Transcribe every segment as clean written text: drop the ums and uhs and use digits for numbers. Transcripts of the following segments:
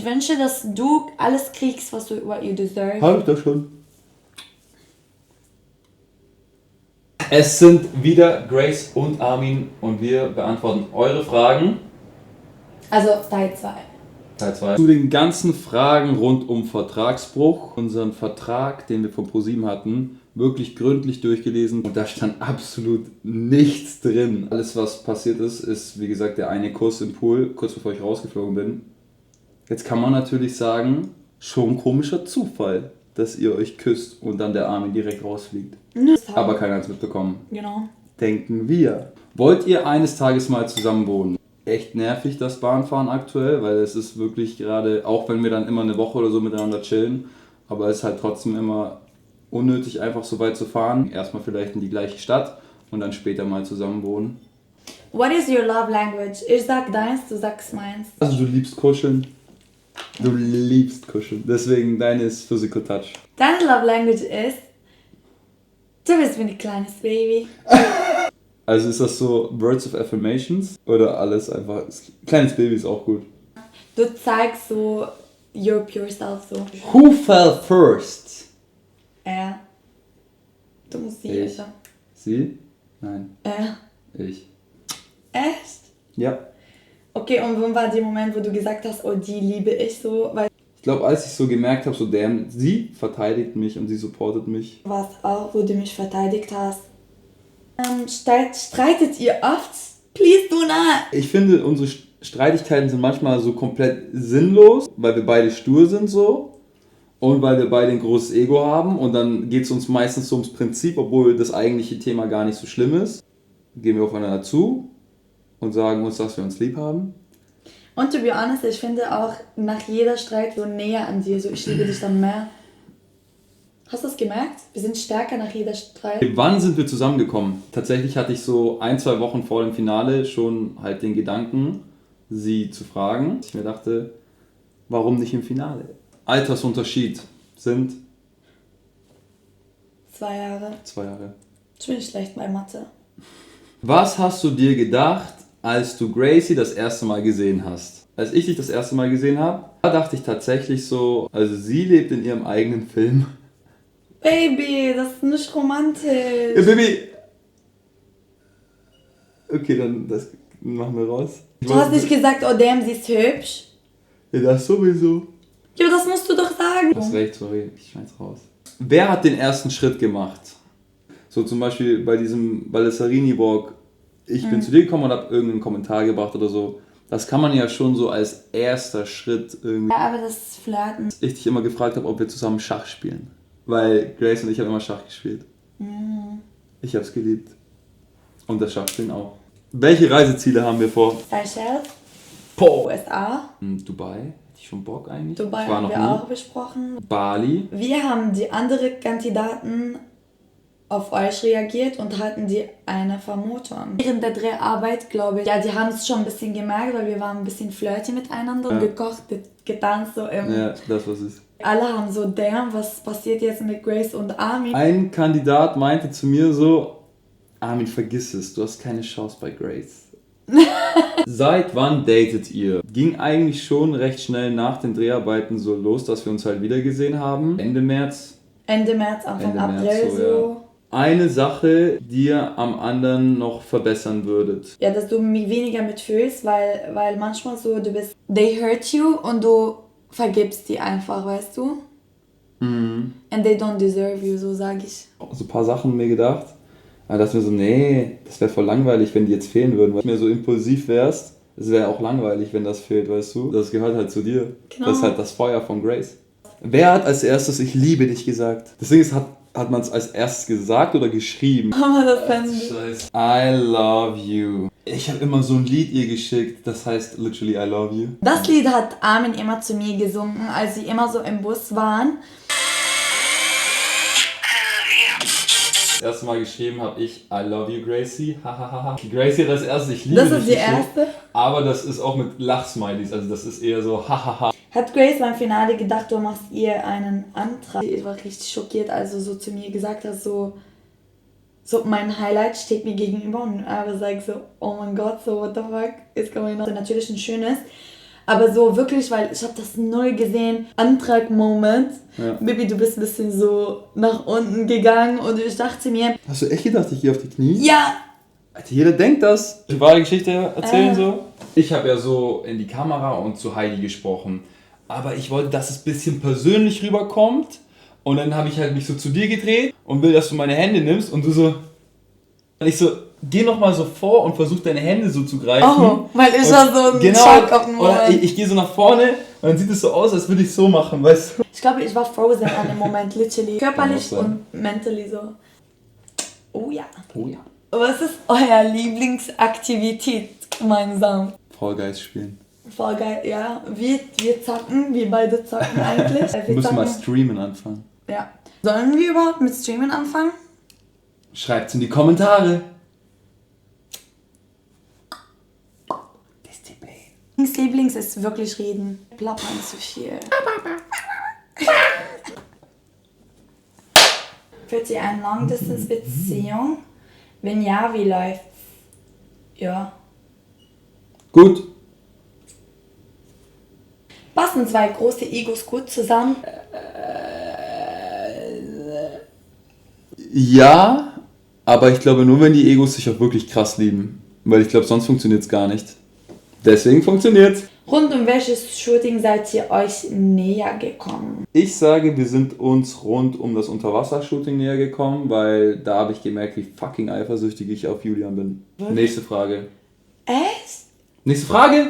Ich wünsche, dass du alles kriegst, what you deserve. Hab ich doch schon. Es sind wieder Grace und Armin und wir beantworten eure Fragen. Also Teil 2. Teil 2. Zu den ganzen Fragen rund um Vertragsbruch, unseren Vertrag, den wir von ProSieben hatten, wirklich gründlich durchgelesen und da stand absolut nichts drin. Alles, was passiert ist, ist wie gesagt der eine Kuss im Pool, kurz bevor ich rausgeflogen bin. Jetzt kann man natürlich sagen, schon ein komischer Zufall, dass ihr euch küsst und dann der Armin direkt rausfliegt. Aber keiner hat es mitbekommen. Genau. Denken wir. Wollt ihr eines Tages mal zusammen wohnen? Echt nervig, das Bahnfahren aktuell, weil es ist wirklich gerade, auch wenn wir dann immer eine Woche oder so miteinander chillen, aber es ist halt trotzdem immer unnötig, einfach so weit zu fahren. Erstmal vielleicht in die gleiche Stadt und dann später mal zusammen wohnen. What is your love language? Ich sag deins, du sagst meins. Also du liebst kuscheln. Du liebst kuscheln. Deswegen deine ist Physical Touch. Deine love language ist, du bist wie ein kleines Baby. Also ist das so Words of Affirmations oder alles einfach, kleines Baby ist auch gut. Du zeigst so your pure self so. Who fell first? Du musst sie Ich. Alter. Sie? Nein. Ich. Echt? Ja. Okay, und wann war der Moment, wo du gesagt hast, oh, die liebe ich so? Weil Ich glaube, als ich so gemerkt habe, so damn, sie verteidigt mich und sie supportet mich. war es auch, wo du mich verteidigt hast. Streitet ihr oft? Please do not! Ich finde, unsere Streitigkeiten sind manchmal so komplett sinnlos, weil wir beide stur sind so und weil wir beide ein großes Ego haben und dann geht es uns meistens so ums Prinzip, obwohl das eigentliche Thema gar nicht so schlimm ist. Gehen wir aufeinander zu und sagen uns, dass wir uns lieb haben. Und to be honest, ich finde auch nach jeder Streit so näher an dir, so ich liebe dich dann mehr. Hast du das gemerkt? Wir sind stärker nach jeder Streit. Wann sind wir zusammengekommen? Tatsächlich hatte ich so 1-2 Wochen vor dem Finale schon halt den Gedanken, sie zu fragen. Ich mir dachte, warum nicht im Finale? Altersunterschied sind 2 Jahre. 2 Jahre. Ich bin schlecht bei Mathe. Was hast du dir gedacht, als du Gracie das erste Mal gesehen hast? Als ich dich das erste Mal gesehen habe, da dachte ich tatsächlich so, also sie lebt in ihrem eigenen Film. Baby, das ist nicht romantisch. Ja, Baby! Okay, dann das machen wir raus. Du hast nicht gesagt, oh damn, sie ist hübsch. Ja, das sowieso. Ja, aber das musst du doch sagen. Du hast recht, sorry, ich schneid's raus. Wer hat den ersten Schritt gemacht? So zum Beispiel bei diesem Baldessarini-Walk, ich bin zu dir gekommen und hab irgendeinen Kommentar gebracht oder so. Das kann man ja schon so als erster Schritt irgendwie. Ja, aber das ist Flirten. Ich dich immer gefragt habe, ob wir zusammen Schach spielen. Weil Grace und ich haben immer Schach gespielt. Ich hab's geliebt. Und das Schachspielen auch. Welche Reiseziele haben wir vor? Seychelles, Po. USA, Dubai. Hätte ich schon Bock eigentlich. Dubai Ich war haben noch wir nie. auch besprochen. Bali. Wir haben die anderen Kandidaten auf euch reagiert und hatten die eine Vermutung. Während der Dreharbeit, glaube ich, ja, die haben es schon ein bisschen gemerkt, weil wir waren ein bisschen flirty miteinander und gekocht, getanzt so im... Ja, das was ist. Alle haben so, damn, was passiert jetzt mit Grace und Armin? Ein Kandidat meinte zu mir so, Armin, vergiss es, du hast keine Chance bei Grace. Seit wann datet ihr? Ging eigentlich schon recht schnell nach den Dreharbeiten so los, dass wir uns halt wieder gesehen haben. Ende März. Ende März, Anfang Ende März, April so, so. Eine Sache, die ihr am anderen noch verbessern würdet. Ja, dass du mich weniger mitfühlst, weil manchmal so, du bist, they hurt you und du vergibst die einfach, weißt du? And they don't deserve you, so sage ich. So ein paar Sachen mir gedacht. Aber dass mir so, nee, das wäre voll langweilig, wenn die jetzt fehlen würden. Weil du mir so impulsiv wärst, es wäre auch langweilig, wenn das fehlt, weißt du? Das gehört halt zu dir. Genau. Das ist halt das Feuer von Grace. Wer hat als erstes ich liebe dich gesagt? Deswegen hat man es als erstes gesagt oder geschrieben? Aber das fände ich. Scheiße. I love you. Ich habe immer so ein Lied ihr geschickt, das heißt literally I love you. Das Lied hat Armin immer zu mir gesungen, als sie immer so im Bus waren. Das erste Mal geschrieben habe ich I love you Gracie. Hahaha. Gracie hat das erste ich liebe Das dich ist die geschickt, erste. aber das ist auch mit Lachsmilies, also das ist eher so hahaha. Hat Grace beim Finale gedacht, du machst ihr einen Antrag. Ich war richtig schockiert, als du so zu mir gesagt hast, so mein Highlight steht mir gegenüber und I was like so, oh mein Gott, so what the fuck is going on. Also natürlich ein schönes, Aber so wirklich, weil ich habe das neu gesehen, Antrag-Moment. Ja. Baby, du bist ein bisschen so nach unten gegangen und ich dachte mir... Hast du echt gedacht, ich gehe auf die Knie? Ja! Alter, jeder denkt das. Die wahre Geschichte erzählen so. Ich habe ja so in die Kamera und zu Heidi gesprochen. Aber ich wollte, dass es ein bisschen persönlich rüberkommt. Und dann habe ich halt mich so zu dir gedreht und will, dass du meine Hände nimmst. Und du so... Und ich so, geh nochmal so vor und versuch deine Hände so zu greifen. Oh, weil ich war so ein Schock auf den Moment. Ich gehe so nach vorne und dann sieht es so aus, als würde ich so machen, weißt du? Ich glaube, ich war frozen an dem Moment, literally. Körperlich Kann auch sein. und mentally so. Oh ja. Oh ja. Was ist euer Lieblingsaktivität gemeinsam? Fall Guys spielen. Voll geil, ja. Wir zocken, wir beide zocken eigentlich. Wir müssen mal streamen anfangen. Ja. Sollen wir überhaupt mit Streamen anfangen? Schreibt's in die Kommentare. Lieblings ist wirklich reden. Plappern zu viel. Führt ihr eine Long-Distance-Beziehung? Wenn ja, wie läuft's? Ja. Gut. Passen zwei große Egos gut zusammen? Ja, aber ich glaube nur, wenn die Egos sich auch wirklich krass lieben. Weil ich glaube, sonst funktioniert's gar nicht. Deswegen funktioniert's. Rund um welches Shooting seid ihr euch näher gekommen? Ich sage, wir sind uns rund um das Unterwasser-Shooting näher gekommen, weil da habe ich gemerkt, wie fucking eifersüchtig ich auf Julian bin. Nächste Frage. Echt? Nächste Frage.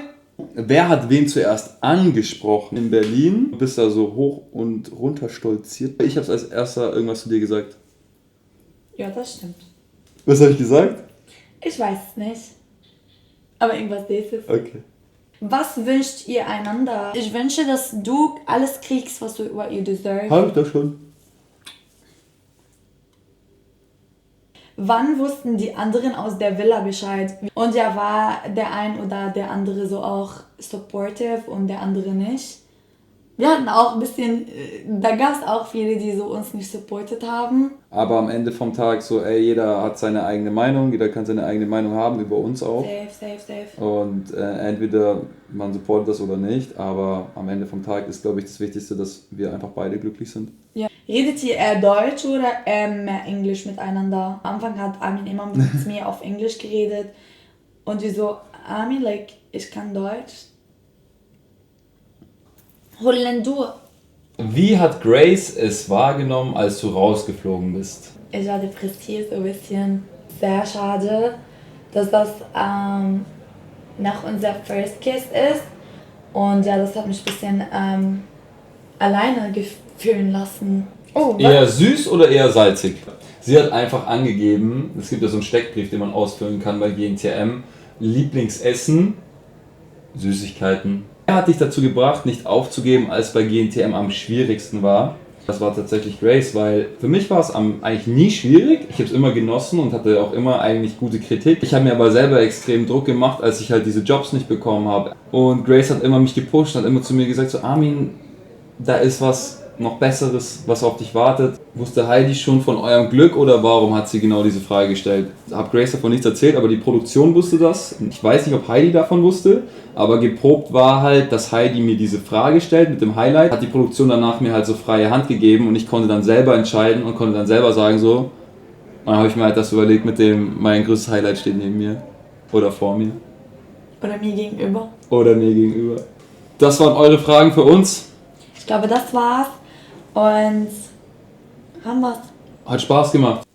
Wer hat wen zuerst angesprochen in Berlin? Du bist da so hoch und runter stolziert. Ich habe als erster irgendwas zu dir gesagt. Ja, das stimmt. Was habe ich gesagt? Ich weiß es nicht. Aber irgendwas nächstes. Okay. Was wünscht ihr einander? Ich wünsche, dass du alles kriegst, was du what you deserve. Habe ich doch schon. Wann wussten die anderen aus der Villa Bescheid? Und ja, war der ein oder der andere so auch supportive und der andere nicht? Wir hatten auch ein bisschen, da gab es auch viele, die so uns nicht supportet haben. Aber am Ende vom Tag so, ey, jeder hat seine eigene Meinung, jeder kann seine eigene Meinung haben, über uns auch. Safe. Und entweder man supportet das oder nicht, aber am Ende vom Tag ist, glaube ich, das Wichtigste, dass wir einfach beide glücklich sind. Ja. Redet ihr eher Deutsch oder eher mehr Englisch miteinander? Am Anfang hat Armin immer mit mir auf Englisch geredet. Und wir so, Armin, like, ich kann Deutsch. Hollandur. Wie hat Grace es wahrgenommen, als du rausgeflogen bist? Ich war depressiv so ein bisschen. Sehr schade, dass das nach unser First Kiss ist. Und ja, das hat mich ein bisschen alleine fühlen lassen. Oh, was? Eher süß oder eher salzig? Sie hat einfach angegeben, es gibt ja so einen Steckbrief, den man ausfüllen kann bei GNTM. Lieblingsessen, Süßigkeiten. Er hat dich dazu gebracht, nicht aufzugeben, als bei GNTM am schwierigsten war. Das war tatsächlich Grace, weil für mich war es eigentlich nie schwierig. Ich habe es immer genossen und hatte auch immer eigentlich gute Kritik. Ich habe mir aber selber extrem Druck gemacht, als ich halt diese Jobs nicht bekommen habe. Und Grace hat immer mich gepusht, hat immer zu mir gesagt, so Armin, da ist was noch Besseres, was auf dich wartet. Wusste Heidi schon von eurem Glück oder warum hat sie genau diese Frage gestellt? Ich habe Grace davon nichts erzählt, aber die Produktion wusste das. Ich weiß nicht, ob Heidi davon wusste, aber geprobt war halt, dass Heidi mir diese Frage stellt mit dem Highlight. Hat die Produktion danach mir halt so freie Hand gegeben und ich konnte dann selber entscheiden und konnte dann selber sagen so. Und dann habe ich mir halt das überlegt mit dem, mein größtes Highlight steht neben mir oder vor mir. Oder mir gegenüber. Oder mir gegenüber. Das waren eure Fragen für uns. Ich glaube, das war's. Und haben wir's. Hat Spaß gemacht.